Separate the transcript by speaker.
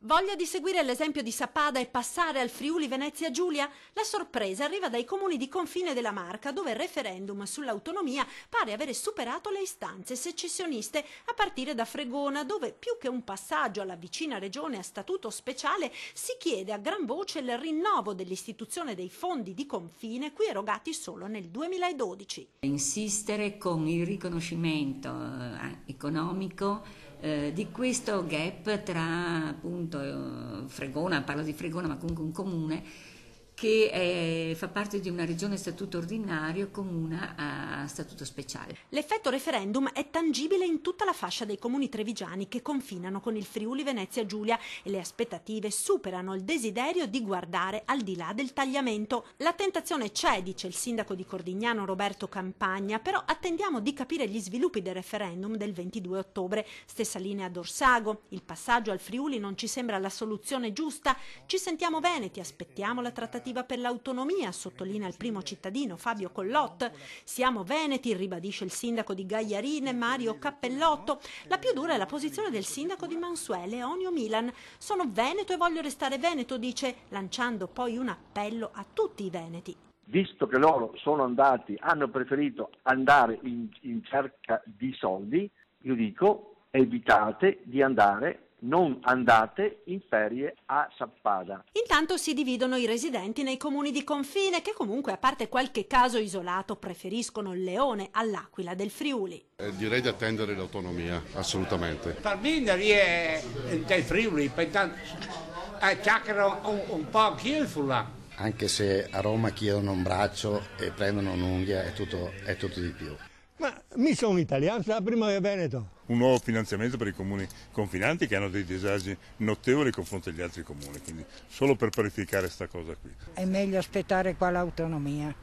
Speaker 1: Voglia di seguire l'esempio di Sappada e passare al Friuli Venezia Giulia? La sorpresa arriva dai comuni di confine della Marca, dove il referendum sull'autonomia pare avere superato le istanze secessioniste, a partire da Fregona, dove più che un passaggio alla vicina regione a statuto speciale si chiede a gran voce il rinnovo dell'istituzione dei fondi di confine qui erogati solo nel 2012.
Speaker 2: Insistere con il riconoscimento economico di questo gap tra appunto Fregona, parlo di Fregona ma comunque un comune che fa parte di una regione a statuto ordinario con una a statuto speciale.
Speaker 1: L'effetto referendum è tangibile in tutta la fascia dei comuni trevigiani che confinano con il Friuli Venezia Giulia e le aspettative superano il desiderio di guardare al di là del tagliamento. La tentazione c'è, dice il sindaco di Cordignano Roberto Campagna, però attendiamo di capire gli sviluppi del referendum del 22 ottobre. Stessa linea ad Orsago, il passaggio al Friuli non ci sembra la soluzione giusta, ci sentiamo veneti, aspettiamo la trattativa per l'autonomia, sottolinea il primo cittadino Fabio Collot. Siamo veneti, ribadisce il sindaco di Gagliarine Mario Cappellotto. La più dura è la posizione del sindaco di Mansuele Onio Milan. Sono veneto e voglio restare veneto, dice, lanciando poi un appello a tutti i veneti.
Speaker 3: Visto che loro hanno preferito andare in cerca di soldi, io dico evitate di andare, non andate in ferie a Sappada.
Speaker 1: Intanto si dividono i residenti nei comuni di confine che comunque, a parte qualche caso isolato, preferiscono il Leone all'Aquila del Friuli.
Speaker 4: Direi di attendere l'autonomia, assolutamente.
Speaker 5: Per me è del Friuli, chiacchierano un po' anch'io là.
Speaker 6: Anche se a Roma chiedono un braccio e prendono un'unghia, è tutto di più.
Speaker 7: Ma mi sono italiano, sono la prima che Veneto.
Speaker 8: Un nuovo finanziamento per i comuni confinanti che hanno dei disagi notevoli nei confronti degli altri comuni, quindi solo per parificare questa cosa qui.
Speaker 9: È meglio aspettare qua l'autonomia.